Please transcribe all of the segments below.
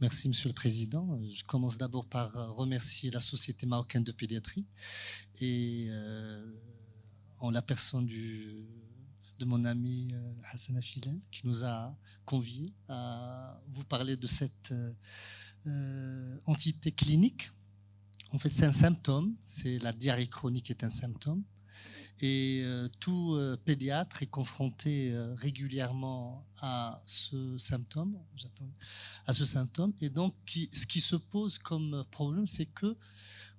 Merci, Monsieur le Président. Je commence d'abord par remercier la Société marocaine de pédiatrie et en la personne de mon ami Hassan Afilel qui nous a conviés à vous parler de cette entité clinique. En fait, c'est un symptôme, c'est la diarrhée chronique est un symptôme. Et tout pédiatre est confronté régulièrement à ce symptôme. Et donc, ce qui se pose comme problème, c'est que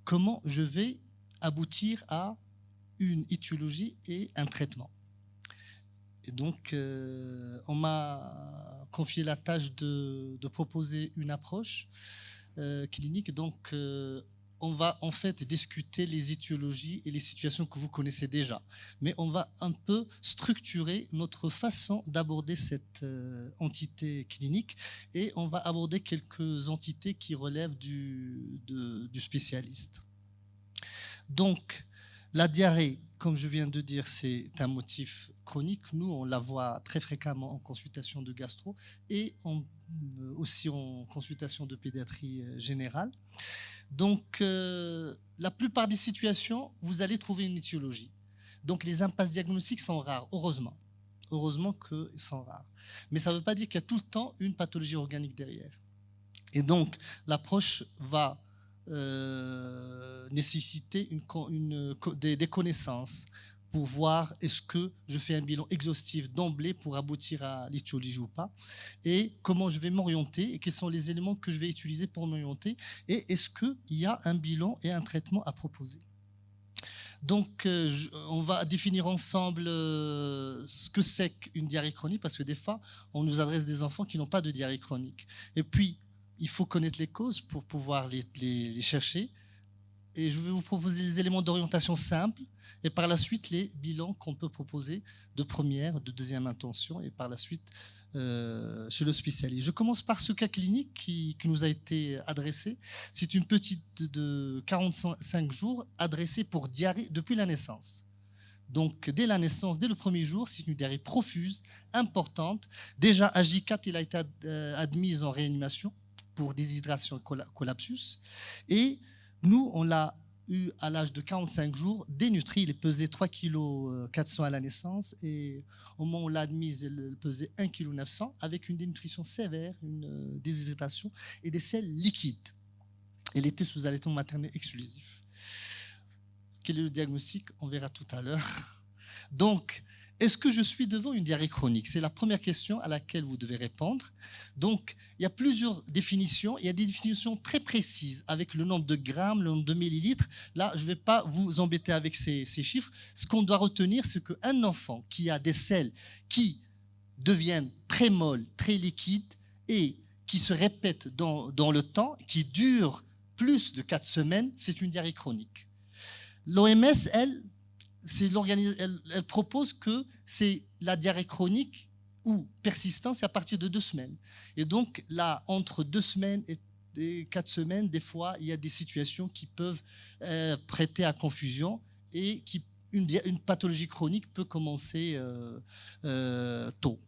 comment je vais aboutir à une étiologie et un traitement. Et donc, on m'a confié la tâche de proposer une approche clinique. Donc, on va en fait discuter les étiologies et les situations que vous connaissez déjà. Mais on va un peu structurer notre façon d'aborder cette entité clinique et on va aborder quelques entités qui relèvent du spécialiste. Donc, la diarrhée, comme je viens de dire, c'est un motif chronique. Nous, on la voit très fréquemment en consultation de gastro et aussi en consultation de pédiatrie générale. Donc, la plupart des situations, vous allez trouver une étiologie. Donc, les impasses diagnostiques sont rares, heureusement. Heureusement qu'ils sont rares. Mais ça ne veut pas dire qu'il y a tout le temps une pathologie organique derrière. Et donc, l'approche va nécessiter des connaissances pour voir est-ce que je fais un bilan exhaustif d'emblée pour aboutir à l'étiologie ou pas, et comment je vais m'orienter, et quels sont les éléments que je vais utiliser pour m'orienter, et est-ce qu'il y a un bilan et un traitement à proposer. Donc, on va définir ensemble ce que c'est qu'une diarrhée chronique, parce que des fois, on nous adresse des enfants qui n'ont pas de diarrhée chronique. Et puis, il faut connaître les causes pour pouvoir les chercher. Et je vais vous proposer des éléments d'orientation simples et par la suite les bilans qu'on peut proposer de première, de deuxième intention et par la suite chez le spécialiste. Je commence par ce cas clinique qui nous a été adressé. C'est une petite de 45 jours adressée pour diarrhée depuis la naissance. Donc, dès la naissance, dès le premier jour, c'est une diarrhée profuse, importante. Déjà, à J4, il a été admise en réanimation pour déshydratation et collapsus. Et nous, on l'a eu à l'âge de 45 jours, dénutrie. Il pesait 3,4 kg à la naissance et au moment où on l'a admise, elle pesait 1,9 kg avec une dénutrition sévère, une déshydratation et des selles liquides. Elle était sous allaitement maternel exclusif. Quel est le diagnostic? On verra tout à l'heure. Donc, est-ce que je suis devant une diarrhée chronique? C'est la première question à laquelle vous devez répondre. Donc, il y a plusieurs définitions. Il y a des définitions très précises avec le nombre de grammes, le nombre de millilitres. Là, je ne vais pas vous embêter avec ces chiffres. Ce qu'on doit retenir, c'est qu'un enfant qui a des selles qui deviennent très molles, très liquides et qui se répètent dans le temps, qui durent plus de 4 semaines, c'est une diarrhée chronique. L'OMS, elle propose que c'est la diarrhée chronique ou persistante, c'est à partir de 2 semaines. Et donc, là, entre 2 semaines et 4 semaines, des fois, il y a des situations qui peuvent prêter à confusion et une pathologie chronique peut commencer tôt.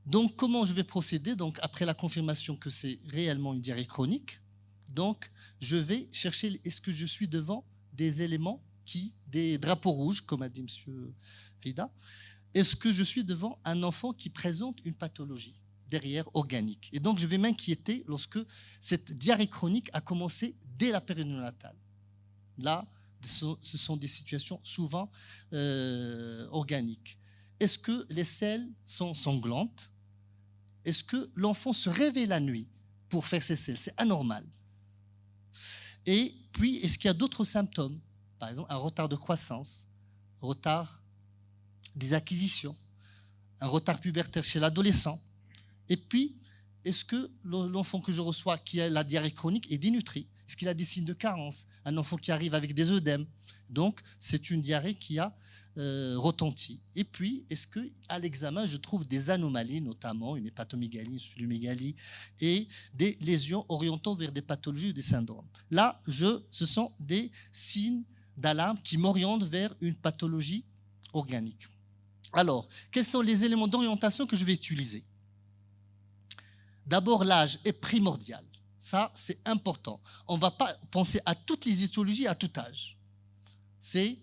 Donc, comment je vais procéder? Donc, après la confirmation que c'est réellement une diarrhée chronique, donc, je vais chercher, est-ce que je suis devant des éléments des drapeaux rouges, comme a dit M. Rida, est-ce que je suis devant un enfant qui présente une pathologie derrière organique? Et donc, je vais m'inquiéter lorsque cette diarrhée chronique a commencé dès la période néonatale. Là, ce sont des situations souvent organiques. Est-ce que les selles sont sanglantes? Est-ce que l'enfant se réveille la nuit pour faire ses selles? C'est anormal. Et puis, est-ce qu'il y a d'autres symptômes? Par exemple, un retard de croissance, retard des acquisitions, un retard pubertaire chez l'adolescent. Et puis, est-ce que l'enfant que je reçois qui a la diarrhée chronique est dénutri? Est-ce qu'il a des signes de carence? Un enfant qui arrive avec des œdèmes. Donc, c'est une diarrhée qui a retenti. Et puis, est-ce qu'à l'examen, je trouve des anomalies, notamment une hépatomégalie, une splenomégalie, et des lésions orientant vers des pathologies ou des syndromes? Là, ce sont des signes d'alarme qui m'orientent vers une pathologie organique. Alors, quels sont les éléments d'orientation que je vais utiliser? D'abord, l'âge est primordial. Ça, c'est important. On ne va pas penser à toutes les étiologies à tout âge. C'est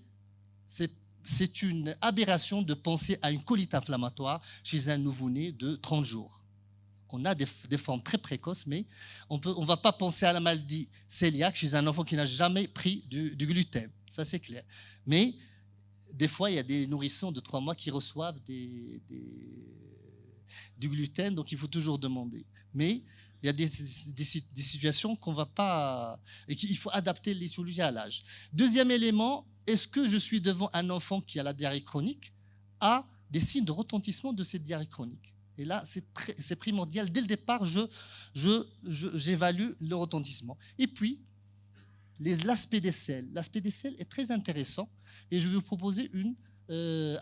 une aberration de penser à une colite inflammatoire chez un nouveau-né de 30 jours. On a des formes très précoces, mais on ne va pas penser à la maladie cœliaque chez un enfant qui n'a jamais pris du gluten. Ça, c'est clair. Mais des fois, il y a des nourrissons de 3 mois qui reçoivent du gluten, donc il faut toujours demander. Mais il y a des situations qu'on ne va pas... et qu'il faut adapter l'étiologie à l'âge. Deuxième élément, est-ce que je suis devant un enfant qui a la diarrhée chronique, a des signes de retentissement de cette diarrhée chronique? Et là, c'est primordial. Dès le départ, j'évalue le retentissement. Et puis, l'aspect des selles. L'aspect des selles est très intéressant et je vais vous proposer une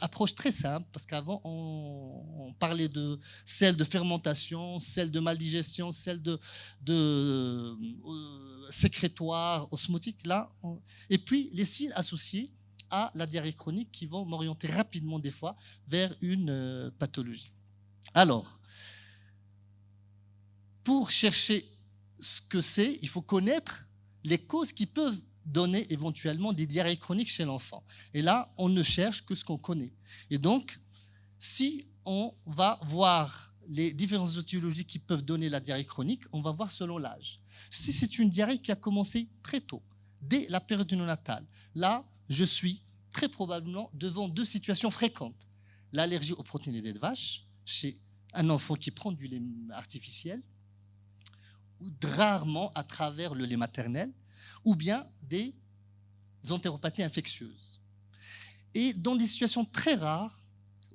approche très simple parce qu'avant, on parlait de selles de fermentation, selles de maldigestion, selles de sécrétoire, osmotique. Et puis, les signes associés à la diarrhée chronique qui vont m'orienter rapidement des fois vers une pathologie. Alors, pour chercher ce que c'est, il faut connaître les causes qui peuvent donner éventuellement des diarrhées chroniques chez l'enfant. Et là, on ne cherche que ce qu'on connaît. Et donc, si on va voir les différentes étiologies qui peuvent donner la diarrhée chronique, on va voir selon l'âge. Si c'est une diarrhée qui a commencé très tôt, dès la période néonatale, là, je suis très probablement devant 2 situations fréquentes. L'allergie aux protéinés de vache, chez un enfant qui prend du lait artificiel, ou rarement à travers le lait maternel, ou bien des entéropathies infectieuses. Et dans des situations très rares,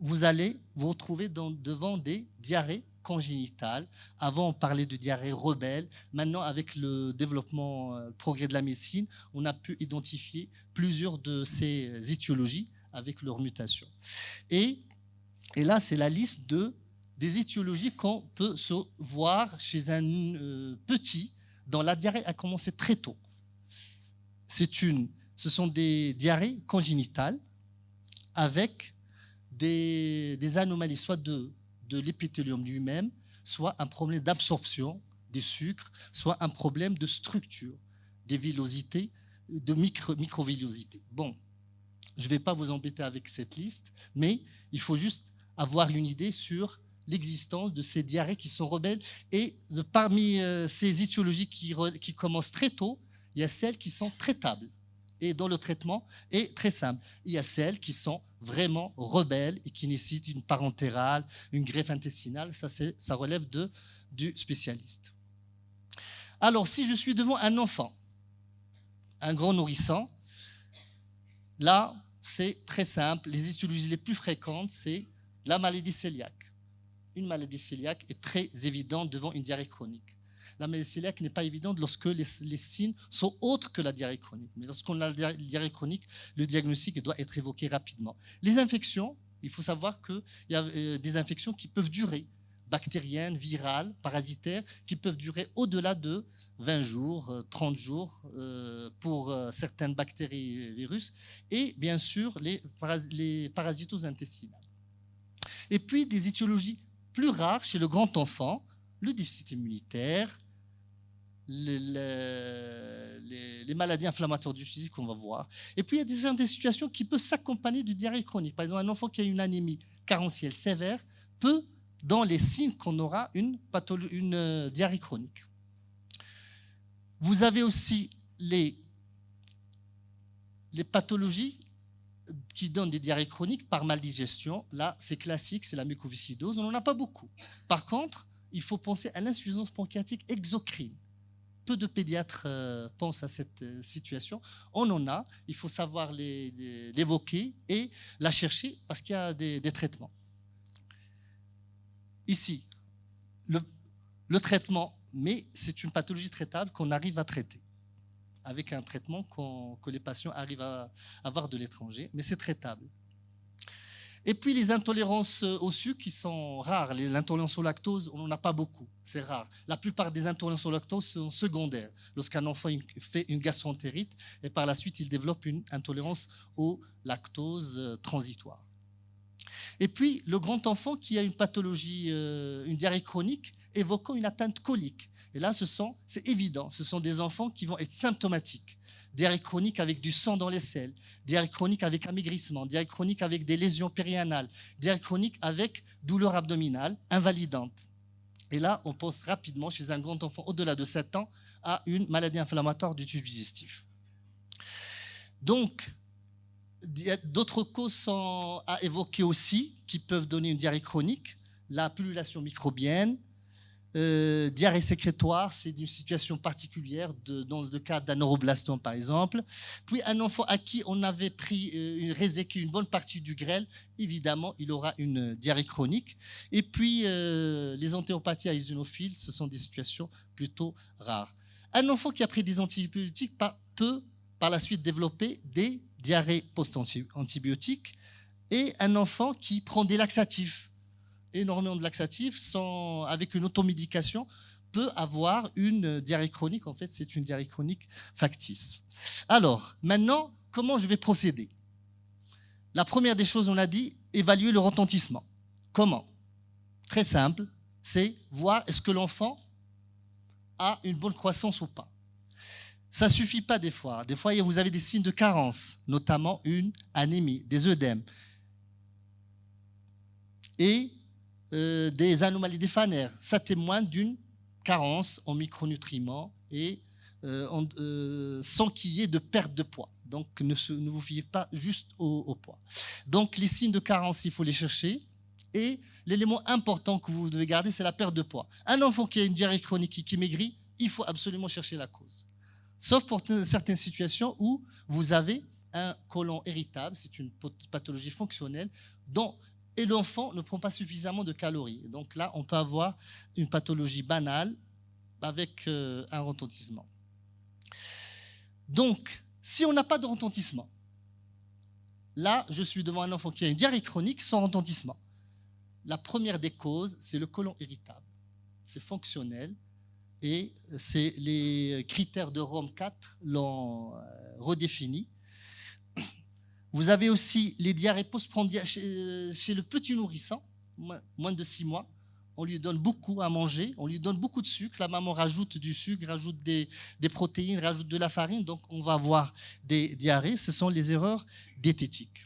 vous allez vous retrouver devant des diarrhées congénitales. Avant, on parlait de diarrhée rebelle. Maintenant, avec le développement, le progrès de la médecine, on a pu identifier plusieurs de ces étiologies avec leur mutation. Et là, c'est la liste des étiologies qu'on peut se voir chez un petit dont la diarrhée a commencé très tôt. Ce sont des diarrhées congénitales avec des anomalies, soit de l'épithélium lui-même, soit un problème d'absorption des sucres, soit un problème de structure, des villosités, de microvillosité. Bon, je ne vais pas vous embêter avec cette liste, mais il faut juste avoir une idée sur l'existence de ces diarrhées qui sont rebelles. Et parmi ces étiologies qui commencent très tôt, il y a celles qui sont traitables et dont le traitement est très simple. Il y a celles qui sont vraiment rebelles et qui nécessitent une parentérale, une greffe intestinale. Ça relève du spécialiste. Alors, si je suis devant un enfant, un grand nourrisson, là, c'est très simple. Les étiologies les plus fréquentes, c'est la maladie cœliaque. Une maladie cœliaque est très évidente devant une diarrhée chronique. La maladie cœliaque n'est pas évidente lorsque les signes sont autres que la diarrhée chronique. Mais lorsqu'on a la diarrhée chronique, le diagnostic doit être évoqué rapidement. Les infections, il faut savoir qu'il y a des infections qui peuvent durer, bactériennes, virales, parasitaires, qui peuvent durer au-delà de 20 jours, 30 jours pour certaines bactéries et virus, et bien sûr les parasitoses intestinales. Et puis des étiologies plus rares chez le grand enfant, le déficit immunitaire, les maladies inflammatoires du physique qu'on va voir. Et puis il y a des situations qui peuvent s'accompagner de diarrhée chronique. Par exemple, un enfant qui a une anémie carentielle sévère peut, dans les signes qu'on aura, une diarrhée chronique. Vous avez aussi les pathologies qui donnent des diarrhées chroniques par maldigestion. Là, c'est classique, c'est la mucoviscidose. On n'en a pas beaucoup. Par contre, il faut penser à l'insuffisance bronchiatique exocrine. Peu de pédiatres pensent à cette situation. On en a, il faut savoir l'évoquer et la chercher parce qu'il y a des traitements. Ici, le traitement, mais c'est une pathologie traitable qu'on arrive à traiter avec un traitement que les patients arrivent à avoir de l'étranger, mais c'est traitable. Et puis les intolérances au sucre qui sont rares. L'intolérance au lactose, on n'en a pas beaucoup, c'est rare. La plupart des intolérances au lactose sont secondaires. Lorsqu'un enfant fait une gastroentérite et par la suite il développe une intolérance au lactose transitoire. Et puis le grand enfant qui a une pathologie, une diarrhée chronique, évoquant une atteinte colique. Et là, c'est évident, ce sont des enfants qui vont être symptomatiques. Diarrhée chronique avec du sang dans les selles, diarrhée chronique avec amaigrissement, diarrhée chronique avec des lésions périanales, diarrhée chronique avec douleur abdominale invalidante. Et là, on pense rapidement, chez un grand enfant au-delà de 7 ans, à une maladie inflammatoire du tube digestif. Donc, d'autres causes sont à évoquer aussi, qui peuvent donner une diarrhée chronique. La pullulation microbienne, diarrhée sécrétoire, c'est une situation particulière dans le cas d'un neuroblastome par exemple. Puis un enfant à qui on avait réséqué une bonne partie du grêle, évidemment il aura une diarrhée chronique. Et puis les entéropathies à eosinophiles, ce sont des situations plutôt rares. Un enfant qui a pris des antibiotiques peut par la suite développer des diarrhées post-antibiotiques, et un enfant qui prend des laxatifs, énormément de laxatifs, avec une automédication, peut avoir une diarrhée chronique. En fait, c'est une diarrhée chronique factice. Alors, maintenant, comment je vais procéder? La première des choses, on a dit, évaluer le retentissement. Comment? Très simple, c'est voir est-ce que l'enfant a une bonne croissance ou pas. Ça ne suffit pas des fois. Des fois, vous avez des signes de carence, notamment une anémie, des œdèmes et des anomalies des phanaires. Ça témoigne d'une carence en micronutriments et sans qu'il y ait de perte de poids. Donc, ne vous fiez pas juste au poids. Donc, les signes de carence, il faut les chercher. Et l'élément important que vous devez garder, c'est la perte de poids. Un enfant qui a une diarrhée chronique qui maigrit, il faut absolument chercher la cause. Sauf pour certaines situations où vous avez un côlon irritable, c'est une pathologie fonctionnelle, et l'enfant ne prend pas suffisamment de calories. Donc là, on peut avoir une pathologie banale avec un retentissement. Donc, si on n'a pas de retentissement, là, je suis devant un enfant qui a une diarrhée chronique sans retentissement. La première des causes, c'est le côlon irritable. C'est fonctionnel. Et les critères de Rome 4 l'ont redéfini. Vous avez aussi les diarrhées postprandiales chez le petit nourrisson, moins de 6 mois. On lui donne beaucoup à manger, on lui donne beaucoup de sucre. La maman rajoute du sucre, rajoute des protéines, rajoute de la farine. Donc, on va avoir des diarrhées. Ce sont les erreurs diététiques.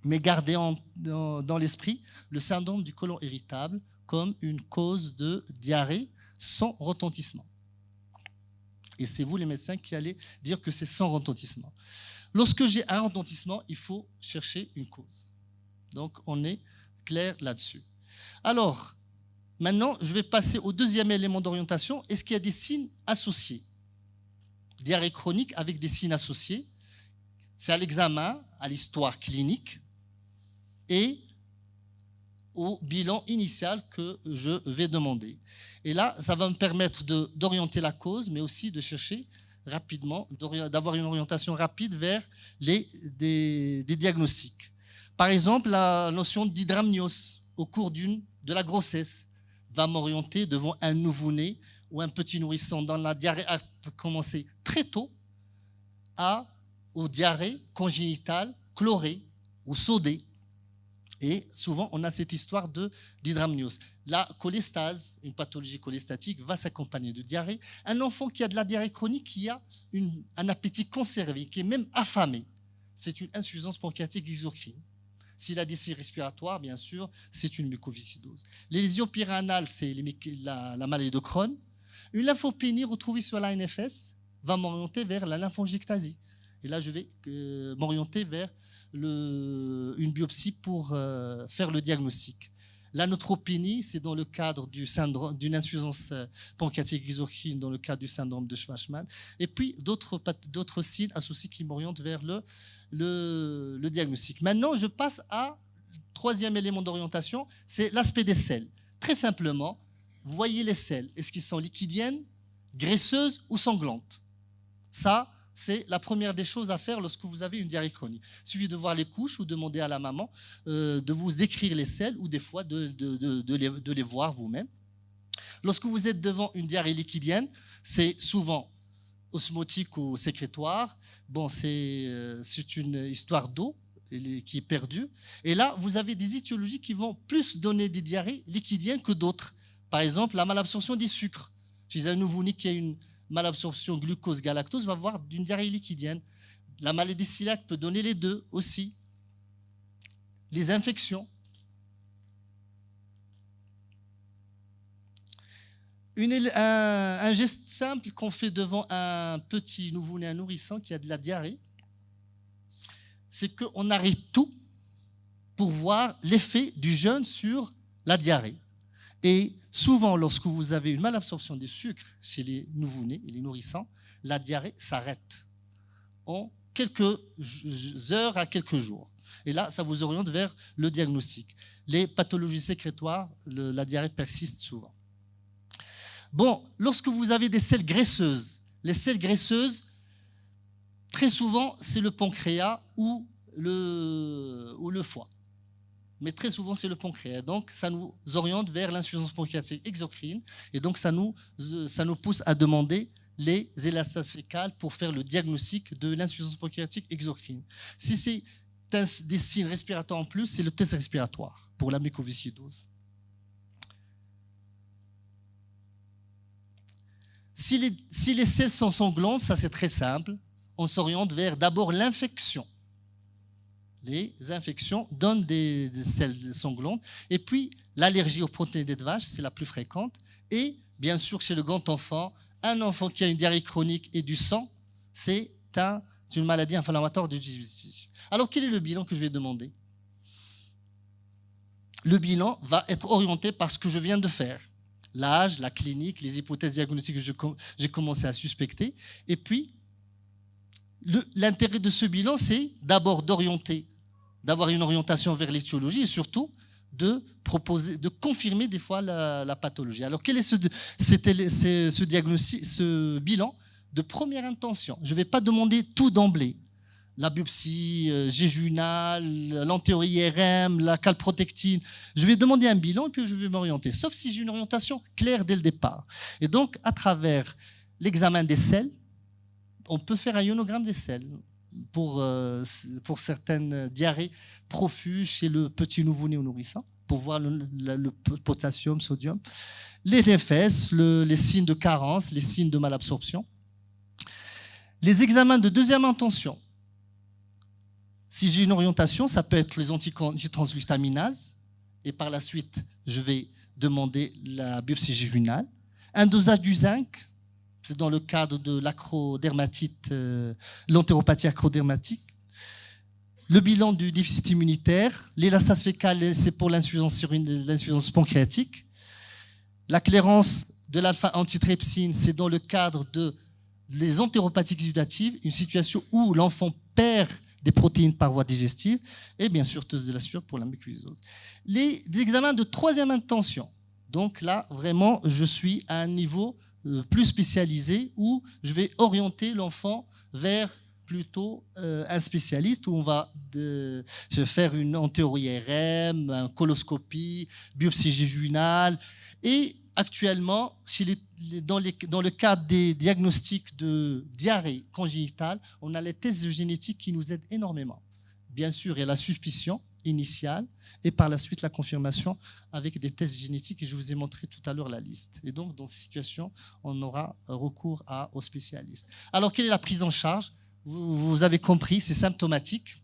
Mais gardez dans l'esprit le syndrome du côlon irritable comme une cause de diarrhée sans retentissement. Et c'est vous les médecins qui allez dire que c'est sans retentissement. Lorsque j'ai un retentissement, il faut chercher une cause. Donc on est clair là-dessus. Alors, maintenant, je vais passer au deuxième élément d'orientation. Est-ce qu'il y a des signes associés? Diarrhée chronique avec des signes associés. C'est à l'examen, à l'histoire clinique et au bilan initial que je vais demander. Et là, ça va me permettre d'orienter la cause, mais aussi de chercher rapidement, d'avoir une orientation rapide vers des diagnostics. Par exemple, la notion d'hydramnios au cours de la grossesse va m'orienter devant un nouveau-né ou un petit nourrisson dans la diarrhée a commencé très tôt aux diarrhées congénitales chlorées ou sodées. Et souvent, on a cette histoire d'hydramnios. La cholestase, une pathologie cholestatique, va s'accompagner de diarrhée. Un enfant qui a de la diarrhée chronique, qui a un appétit conservé, qui est même affamé, c'est une insuffisance pancréatique exocrine. S'il a des signes respiratoires, bien sûr, c'est une mucoviscidose. Les lésions périanales, c'est la maladie de Crohn. Une lymphopénie retrouvée sur l'ANFS va m'orienter vers la lymphangiectasie. Et là, je vais m'orienter vers une biopsie pour faire le diagnostic. La neutropénie, c'est dans le cadre d'une insuffisance pancréatique exocrine, dans le cadre du syndrome de Schwarzman. Et puis d'autres signes associés qui m'orientent vers le diagnostic. Maintenant, je passe à troisième élément d'orientation, c'est l'aspect des selles. Très simplement, vous voyez les selles. Est-ce qu'ils sont liquidiennes, graisseuses ou sanglantes? Ça, c'est la première des choses à faire lorsque vous avez une diarrhée chronique. Il suffit de voir les couches ou demander à la maman de vous décrire les selles ou des fois de les voir vous-même. Lorsque vous êtes devant une diarrhée liquidienne, c'est souvent osmotique ou sécrétoire. Bon, c'est une histoire d'eau qui est perdue. Et là, vous avez des étiologies qui vont plus donner des diarrhées liquidiennes que d'autres. Par exemple, la malabsorption des sucres. Chez un nouveau-né qui a une malabsorption glucose-galactose va avoir une diarrhée liquidienne. La maladie cœliaque peut donner les deux aussi. Les infections. Un geste simple qu'on fait devant un petit nouveau-né, un nourrisson qui a de la diarrhée, c'est qu'on arrête tout pour voir l'effet du jeûne sur la diarrhée. Et souvent, lorsque vous avez une malabsorption des sucres chez les nouveau-nés et les nourrissants, la diarrhée s'arrête en quelques heures à quelques jours. Et là, ça vous oriente vers le diagnostic. Les pathologies sécrétoires, la diarrhée persiste souvent. Bon, lorsque vous avez des selles graisseuses, les selles graisseuses, très souvent, c'est le pancréas ou le foie. Mais très souvent, c'est le pancréas. Donc, ça nous oriente vers l'insuffisance pancréatique exocrine. Et donc, ça nous pousse à demander les élastases fécales pour faire le diagnostic de l'insuffisance pancréatique exocrine. Si c'est des signes respiratoires en plus, c'est le test respiratoire pour la mucoviscidose. Si les selles sont sanglantes, ça c'est très simple, on s'oriente vers d'abord l'infection. Les infections donnent des selles sanglantes. Et puis, l'allergie aux protéines de vache, c'est la plus fréquente. Et bien sûr, chez le grand enfant, un enfant qui a une diarrhée chronique et du sang, c'est une maladie inflammatoire du digestif. Alors, quel est le bilan que je vais demander? Le bilan va être orienté par ce que je viens de faire. L'âge, la clinique, les hypothèses diagnostiques que j'ai commencé à suspecter. Et puis, l'intérêt de ce bilan, c'est d'abord d'avoir une orientation vers l'étiologie et surtout de confirmer des fois la pathologie. Alors, quel est ce diagnostic, ce bilan de première intention? Je ne vais pas demander tout d'emblée. La biopsie jéjunale, l'anti-IRM, la calprotectine. Je vais demander un bilan et puis je vais m'orienter, sauf si j'ai une orientation claire dès le départ. Et donc, à travers l'examen des selles, on peut faire un ionogramme des selles pour certaines diarrhées profuses chez le petit nouveau-né ou nourrissant, pour voir le potassium, sodium, les NFS, les signes de carence, les signes de malabsorption. Les examens de deuxième intention. Si j'ai une orientation, ça peut être les antitransglutaminases, et par la suite, je vais demander la biopsie jéjunale. Un dosage du zinc, c'est dans le cadre de l'acrodermatite, l'entéropathie acrodermatique. Le bilan du déficit immunitaire, l'élastase fécale, c'est pour l'insuffisance pancréatique. La clairance de l'alpha-antitrypsine, c'est dans le cadre des entéropathies exudatives, une situation où l'enfant perd des protéines par voie digestive, et bien sûr de la sueur pour la mucoviscidose. Les examens de troisième intention. Donc là, vraiment, je suis à un niveau plus spécialisé où je vais orienter l'enfant vers plutôt un spécialiste où je vais faire une antéro-IRM, une coloscopie, biopsie jéjunale. Et actuellement, dans le cadre des diagnostics de diarrhée congénitale, on a les tests génétiques qui nous aident énormément. Bien sûr, il y a la suspicion initiale et par la suite la confirmation avec des tests génétiques et je vous ai montré tout à l'heure la liste. Et donc, dans ces situations, on aura recours aux spécialistes. Alors, quelle est la prise en charge? Vous avez compris, c'est symptomatique.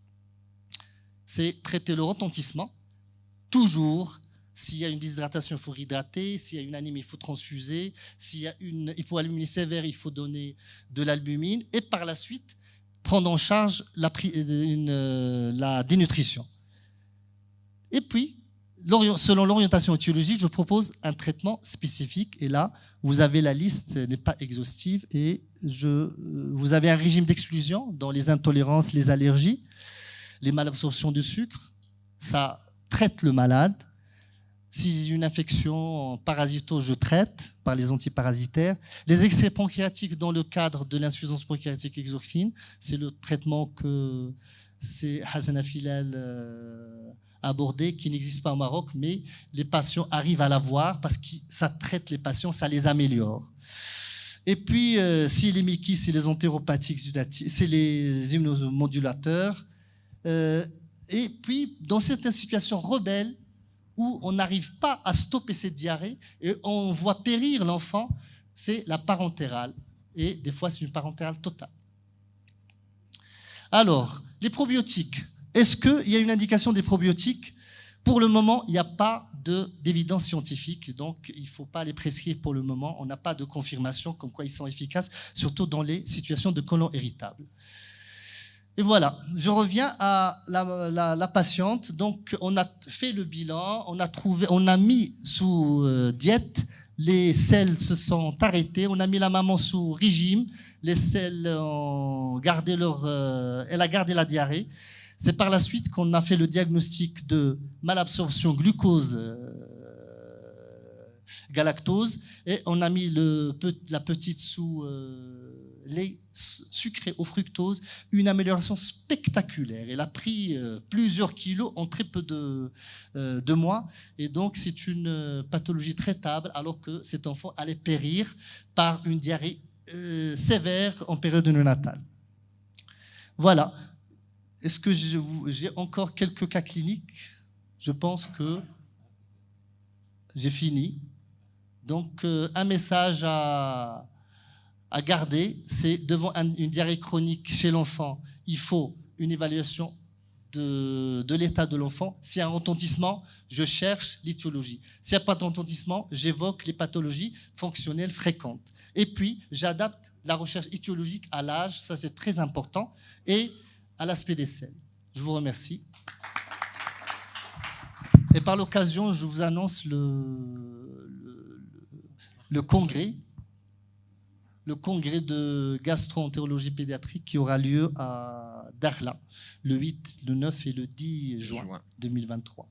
C'est traiter le retentissement. Toujours, s'il y a une déshydratation, il faut réhydrater. S'il y a une anémie, il faut transfuser. S'il y a une hypoalbuminie sévère, il faut donner de l'albumine. Et par la suite, prendre en charge la dénutrition. Et puis, selon l'orientation étiologique, je propose un traitement spécifique. Et là, vous avez la liste, elle n'est pas exhaustive. Et vous avez un régime d'exclusion dans les intolérances, les allergies, les malabsorptions de sucre. Ça traite le malade. Si j'ai une infection parasitose, je traite par les antiparasitaires. Les excès pancréatiques dans le cadre de l'insuffisance pancréatique exocrine, c'est le traitement que c'est Hassan Afilal abordé, qui n'existe pas au Maroc, mais les patients arrivent à l'avoir parce que ça traite les patients, ça les améliore. Et puis, si les MICI, c'est les entéropathiques, c'est les immunomodulateurs. Et puis, dans certaines situations rebelles, où on n'arrive pas à stopper cette diarrhée et on voit périr l'enfant, c'est la parentérale. Et des fois, c'est une parentérale totale. Alors, les probiotiques. Est-ce qu'il y a une indication des probiotiques? Pour le moment, il n'y a pas d'évidence scientifique, donc il ne faut pas les prescrire pour le moment. On n'a pas de confirmation comme quoi ils sont efficaces, surtout dans les situations de côlon irritable. Et voilà, je reviens à la patiente. Donc, on a fait le bilan, on a mis sous diète, les selles se sont arrêtées, on a mis la maman sous régime, les selles ont gardé elle a gardé la diarrhée. C'est par la suite qu'on a fait le diagnostic de malabsorption glucose-galactose et on a mis la petite sous lait sucré au fructose, une amélioration spectaculaire. Elle a pris plusieurs kilos en très peu de mois et donc c'est une pathologie traitable alors que cet enfant allait périr par une diarrhée sévère en période néonatale. Voilà. Est-ce que j'ai encore quelques cas cliniques? Je pense que j'ai fini. Donc, un message à garder, c'est devant une diarrhée chronique chez l'enfant, il faut une évaluation de l'état de l'enfant. S'il y a un retentissement, je cherche l'étiologie. S'il n'y a pas de retentissement, j'évoque les pathologies fonctionnelles fréquentes. Et puis, j'adapte la recherche étiologique à l'âge, ça c'est très important, et à l'aspect des selles. Je vous remercie. Et par l'occasion, je vous annonce le congrès de gastro-entérologie pédiatrique qui aura lieu à Dakhla le 8, le 9 et le 10 juin 2023.